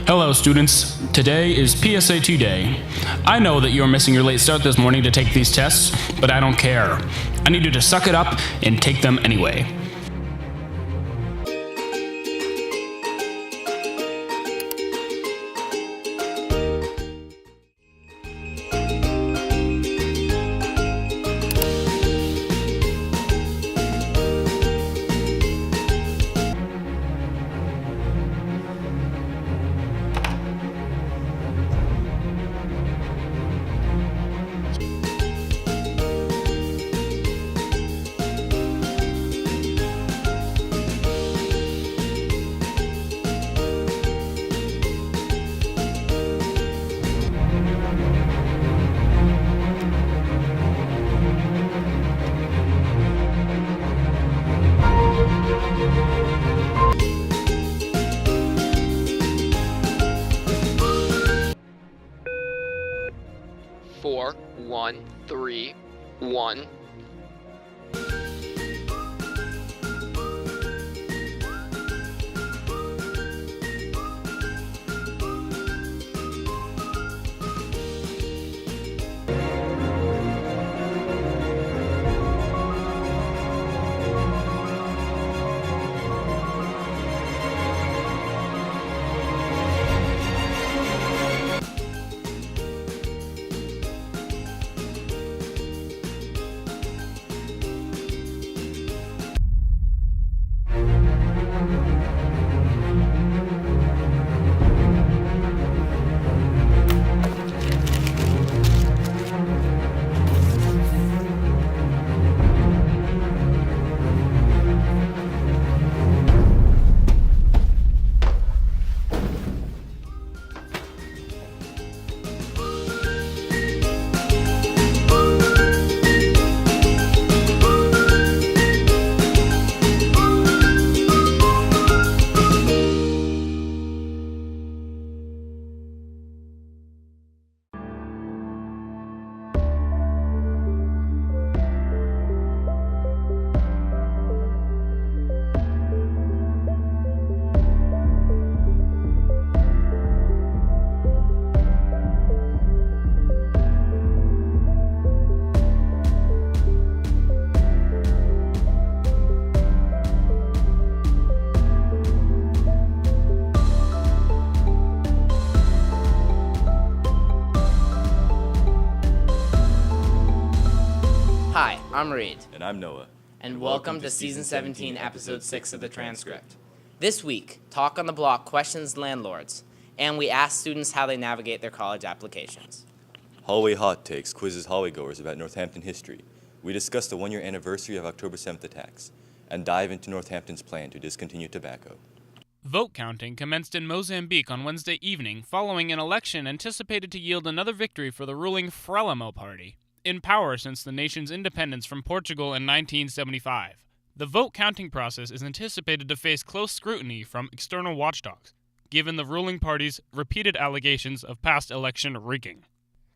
Hello students, today is PSAT day. I know that you're missing your late start this morning to take these tests, but I don't care. I need you to suck it up and take them anyway. Four, 1, 3, 1. Hi, I'm Reed. And I'm Noah. And welcome to Season 17, Episode 6 of the Transcript. This week, Talk on the Block questions landlords, and we ask students how they navigate their college applications. Hallway Hot Takes quizzes hallway-goers about Northampton history. We discuss the one-year anniversary of October 7th attacks, and dive into Northampton's plan to discontinue tobacco. Vote counting commenced in Mozambique on Wednesday evening following an election anticipated to yield another victory for the ruling Frelimo party, in power since the nation's independence from Portugal in 1975. The vote counting process is anticipated to face close scrutiny from external watchdogs, given the ruling party's repeated allegations of past election rigging.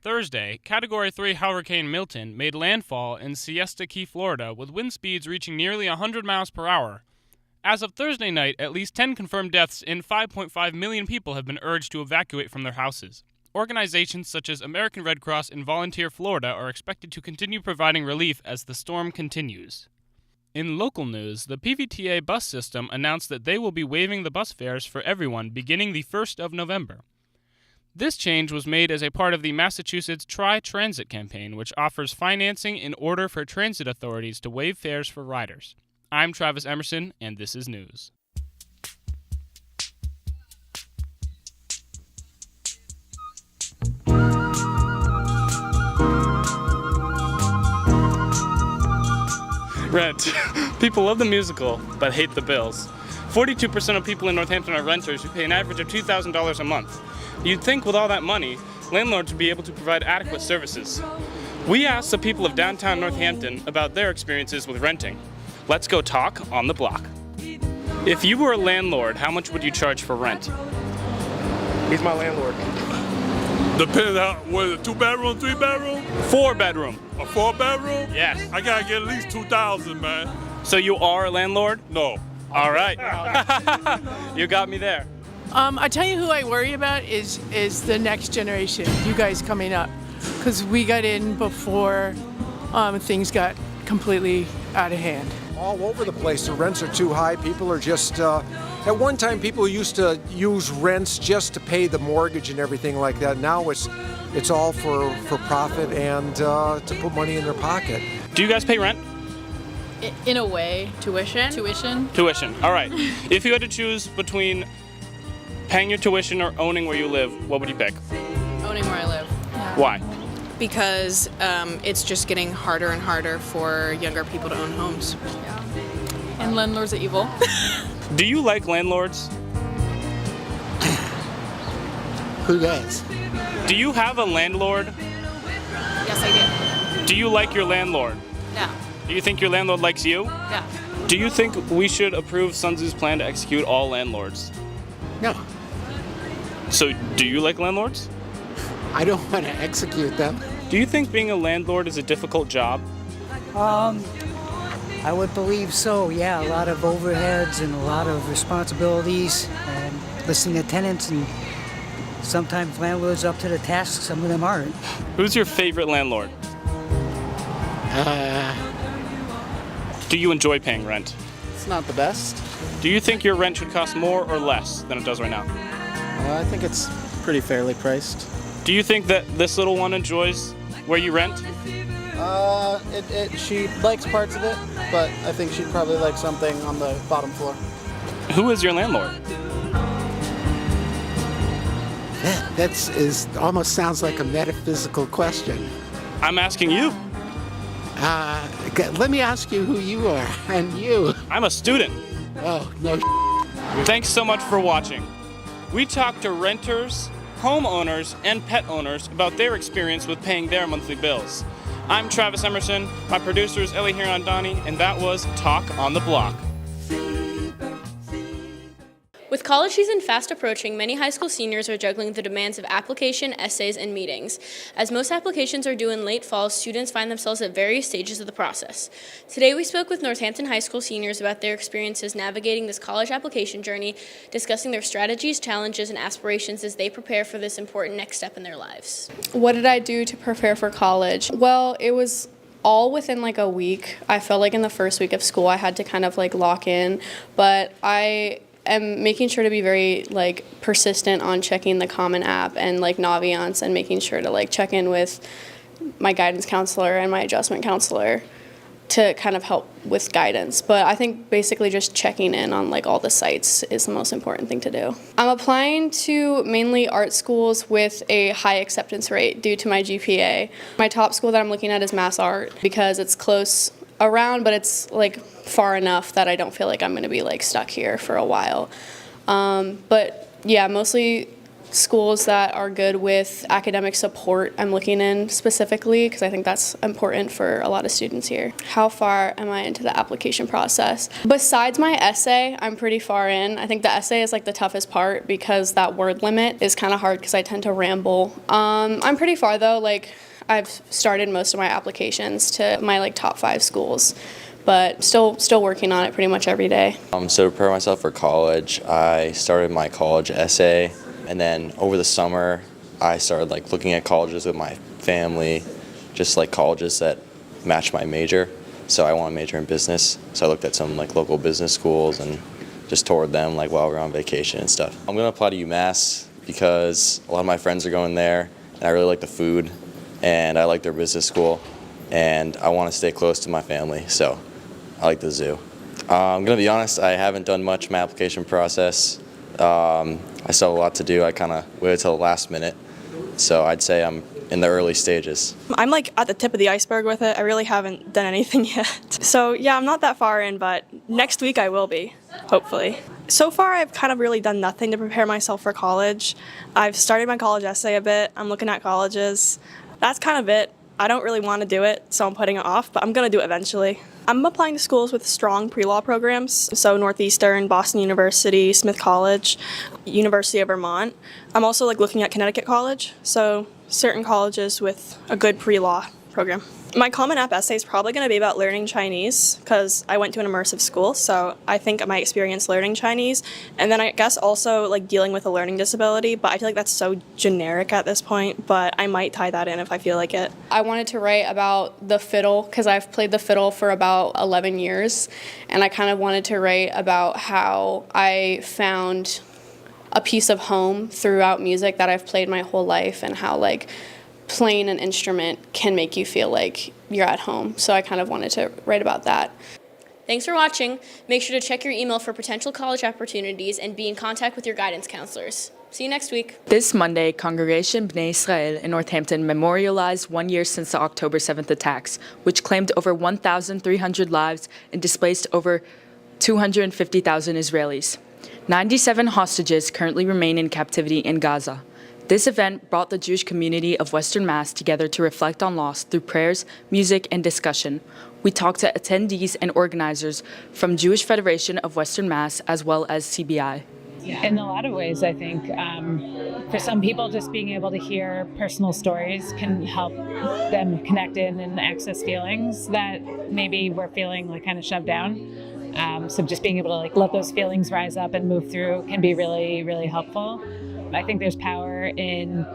Thursday, Category 3 Hurricane Milton made landfall in Siesta Key, Florida, with wind speeds reaching nearly 100 miles per hour. As of Thursday night, at least 10 confirmed deaths and 5.5 million people have been urged to evacuate from their houses. Organizations such as American Red Cross and Volunteer Florida are expected to continue providing relief as the storm continues. In local news, the PVTA bus system announced that they will be waiving the bus fares for everyone beginning the 1st of November. This change was made as a part of the Massachusetts Try Transit campaign, which offers financing in order for transit authorities to waive fares for riders. I'm Travis Emerson, and this is news. Rent. People love the musical, but hate the bills. 42% of people in Northampton are renters who pay an average of $2,000 a month. You'd think with all that money, landlords would be able to provide adequate services. We asked the people of downtown Northampton about their experiences with renting. Let's go talk on the block. If you were a landlord, how much would you charge for rent? He's my landlord. Depends how, was it 2-bedroom, 3-bedroom? 4-bedroom. A 4-bedroom? Yes. I gotta get at least 2,000, man. So you are a landlord? No. All right. You got me there. I tell you who I worry about is the next generation, you guys coming up, because we got in before things got completely out of hand. All over the place, the rents are too high. People are just, at one time people used to use rents just to pay the mortgage and everything like that. Now it's all for profit and to put money in their pocket. Do you guys pay rent? In a way. Tuition? Tuition. All right. If you had to choose between paying your tuition or owning where you live, what would you pick? Owning where I live. Why? Because it's just getting harder and harder for younger people to own homes. Yeah. And landlords are evil. Do you like landlords? Who does? Do you have a landlord? Yes, I Do you like your landlord? do. No. Do you think your landlord likes you? Yeah. Do you think we should approve Sun Tzu's plan to execute all landlords? No, So, do you like landlords? I don't want to execute them. Do you think being a landlord is a difficult job? I would believe so, yeah. A lot of overheads and a lot of responsibilities and listening to tenants, and sometimes landlords up to the task, some of them aren't. Who's your favorite landlord? Do you enjoy paying rent? It's not the best. Do you think your rent should cost more or less than it does right now? I think it's pretty fairly priced. Do you think that this little one enjoys where you rent? She likes parts of it, but I think she'd probably like something on the bottom floor. Who is your landlord? That almost sounds like a metaphysical question. I'm asking you. Let me ask you who you are, and you. I'm a student. Oh, no. Thanks so much for watching. We talked to renters, homeowners, and pet owners about their experience with paying their monthly bills. I'm Travis Emerson, my producer is Ellie Hirondani, and that was Talk on the Block. With college season fast approaching, many high school seniors are juggling the demands of application, essays, and meetings. As most applications are due in late fall, students find themselves at various stages of the process. Today we spoke with Northampton high school seniors about their experiences navigating this college application journey, discussing their strategies, challenges, and aspirations as they prepare for this important next step in their lives. What did I do to prepare for college? Well, it was all within like a week. I felt like in the first week of school I had to kind of like lock in, but I am making sure to be very like persistent on checking the Common App and like Naviance, and making sure to like check in with my guidance counselor and my adjustment counselor to kind of help with guidance. But I think basically just checking in on like all the sites is the most important thing to do. I'm applying to mainly art schools with a high acceptance rate due to my GPA. My top school that I'm looking at is Mass Art because it's close around, but it's like far enough that I don't feel like I'm going to be like stuck here for a while. But yeah, mostly schools that are good with academic support I'm looking in specifically because I think that's important for a lot of students here. How far am I into the application process? Besides my essay, I'm pretty far in. I think the essay is like the toughest part because that word limit is kind of hard because I tend to ramble. I'm pretty far though. Like I've started most of my applications to my like top 5 schools, but still working on it pretty much every day. So to prepare myself for college, I started my college essay, and then over the summer, I started like looking at colleges with my family, just like colleges that match my major. So I want to major in business, so I looked at some like local business schools and just toured them like while we were on vacation and stuff. I'm gonna apply to UMass because a lot of my friends are going there, and I really like the food, and I like their business school, and I want to stay close to my family, so I like the zoo. I'm going to be honest, I haven't done much in my application process. I still have a lot to do. I kind of waited till the last minute, so I'd say I'm in the early stages. I'm like at the tip of the iceberg with it. I really haven't done anything yet. So yeah, I'm not that far in, but next week I will be, hopefully. So far I've kind of really done nothing to prepare myself for college. I've started my college essay a bit. I'm looking at colleges. That's kind of it. I don't really want to do it, so I'm putting it off, but I'm going to do it eventually. I'm applying to schools with strong pre-law programs, so Northeastern, Boston University, Smith College, University of Vermont. I'm also like looking at Connecticut College, so certain colleges with a good pre-law program. My Common App essay is probably going to be about learning Chinese because I went to an immersive school, so I think my experience learning Chinese, and then I guess also like dealing with a learning disability, but I feel like that's so generic at this point, but I might tie that in if I feel like it. I wanted to write about the fiddle because I've played the fiddle for about 11 years, and I kind of wanted to write about how I found a piece of home throughout music that I've played my whole life, and how like playing an instrument can make you feel like you're at home. So I kind of wanted to write about that. Thanks for watching. Make sure to check your email for potential college opportunities and be in contact with your guidance counselors. See you next week. This Monday, Congregation B'nai Israel in Northampton memorialized 1 year since the October 7th attacks, which claimed over 1,300 lives and displaced over 250,000 Israelis. 97 hostages currently remain in captivity in Gaza. This event brought the Jewish community of Western Mass together to reflect on loss through prayers, music, and discussion. We talked to attendees and organizers from Jewish Federation of Western Mass as well as CBI. In a lot of ways, I think for some people, just being able to hear personal stories can help them connect in and access feelings that maybe we're feeling like kind of shoved down. So just being able to like let those feelings rise up and move through can be really, really helpful. I think there's power in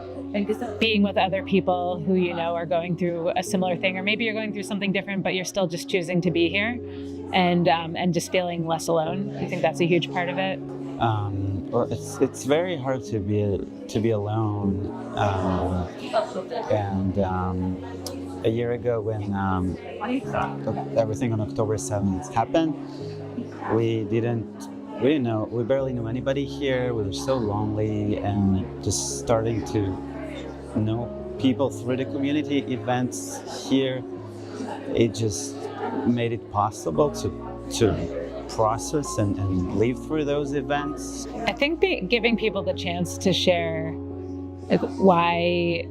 being with other people who you know are going through a similar thing, or maybe you're going through something different, but you're still just choosing to be here, and just feeling less alone. I think that's a huge part of it. Well, it's very hard to be alone, and a year ago when everything on October 7th happened, we barely knew anybody here. We were so lonely, and just starting to know people through the community events here, it just made it possible to process and live through those events. I think giving people the chance to share why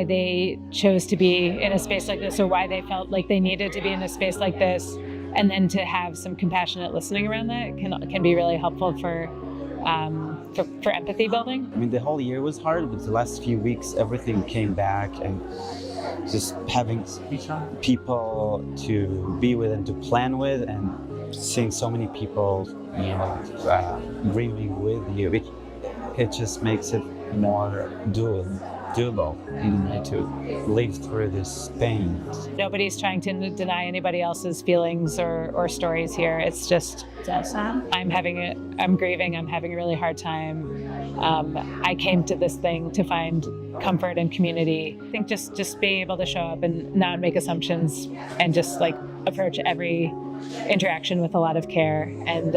they chose to be in a space like this, or why they felt like they needed to be in a space like this, and then to have some compassionate listening around that can be really helpful for empathy building. I mean, the whole year was hard, but the last few weeks everything came back, and just having people to be with and to plan with, and seeing so many people, grieving with you, it just makes it more doable to live through this pain. Nobody's trying to deny anybody else's feelings or stories here. It's just, I'm grieving, I'm having a really hard time. I came to this thing to find comfort and community. I think just being able to show up and not make assumptions, and just like approach every interaction with a lot of care, and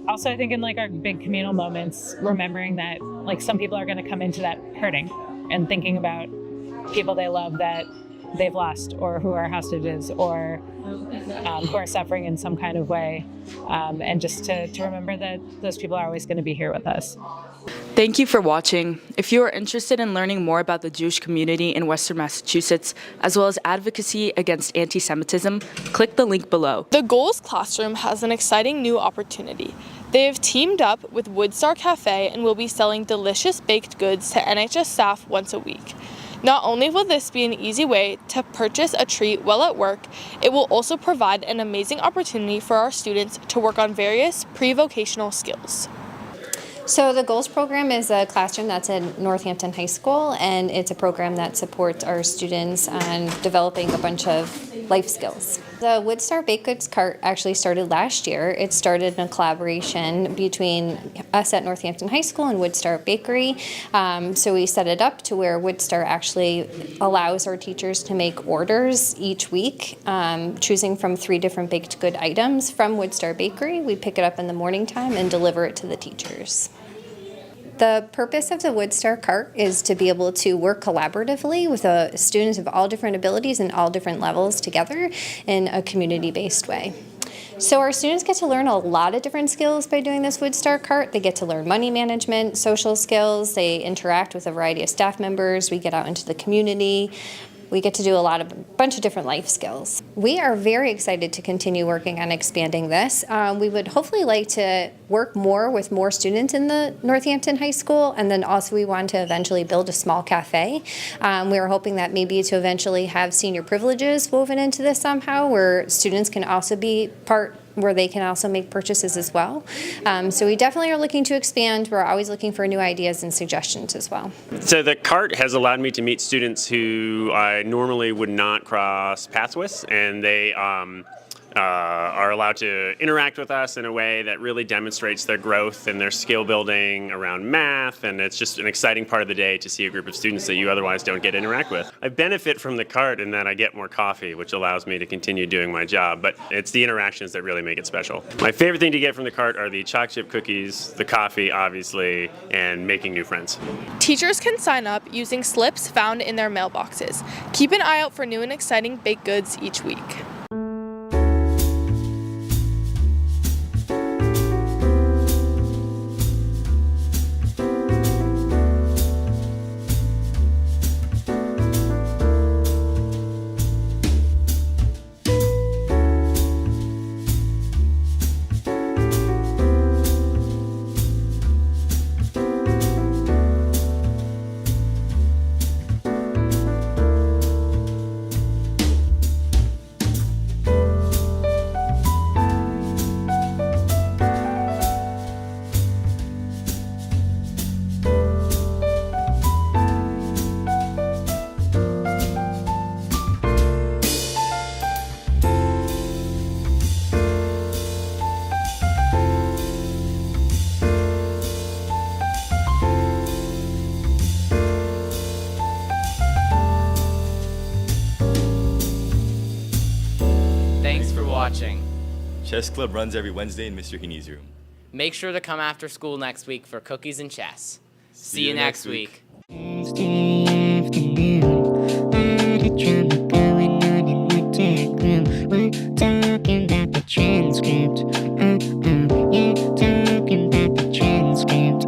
also I think in like our big communal moments, remembering that like some people are going to come into that hurting and thinking about people they love that they've lost, or who are hostages, or who are suffering in some kind of way, and just to remember that those people are always going to be here with us. Thank you for watching. If you are interested in learning more about the Jewish community in Western Massachusetts, as well as advocacy against anti-Semitism, click the link below. The Goals Classroom has an exciting new opportunity. They have teamed up with Woodstar Cafe and will be selling delicious baked goods to NHS staff once a week. Not only will this be an easy way to purchase a treat while at work, it will also provide an amazing opportunity for our students to work on various pre-vocational skills. So the Goals program is a classroom that's in Northampton High School, and it's a program that supports our students on developing a bunch of life skills. The Woodstar Baked Goods Cart actually started last year. It started in a collaboration between us at Northampton High School and Woodstar Bakery. So we set it up to where Woodstar actually allows our teachers to make orders each week, choosing from 3 different baked good items from Woodstar Bakery. We pick it up in the morning time and deliver it to the teachers. The purpose of the Woodstar Cart is to be able to work collaboratively with students of all different abilities and all different levels together in a community-based way. So our students get to learn a lot of different skills by doing this Woodstar Cart. They get to learn money management, social skills, they interact with a variety of staff members, we get out into the community, we get to do a bunch of different life skills. We are very excited to continue working on expanding this. We would hopefully like to work more with more students in the Northampton High School, and then also we want to eventually build a small cafe. We are hoping that maybe to eventually have senior privileges woven into this somehow, where students can also be part, where they can also make purchases as well. So we definitely are looking to expand. We're always looking for new ideas and suggestions as well. So the cart has allowed me to meet students who I normally would not cross paths with, and they are allowed to interact with us in a way that really demonstrates their growth and their skill building around math, and it's just an exciting part of the day to see a group of students that you otherwise don't get to interact with. I benefit from the cart in that I get more coffee, which allows me to continue doing my job, but it's the interactions that really make it special. My favorite thing to get from the cart are the chocolate chip cookies, the coffee, obviously, and making new friends. Teachers can sign up using slips found in their mailboxes. Keep an eye out for new and exciting baked goods each week. Thanks for watching. Chess Club runs every Wednesday in Mr. Heaney's room. Make sure to come after school next week for cookies and chess. See you next week. We're talking about the transcript. You're talking about the transcript.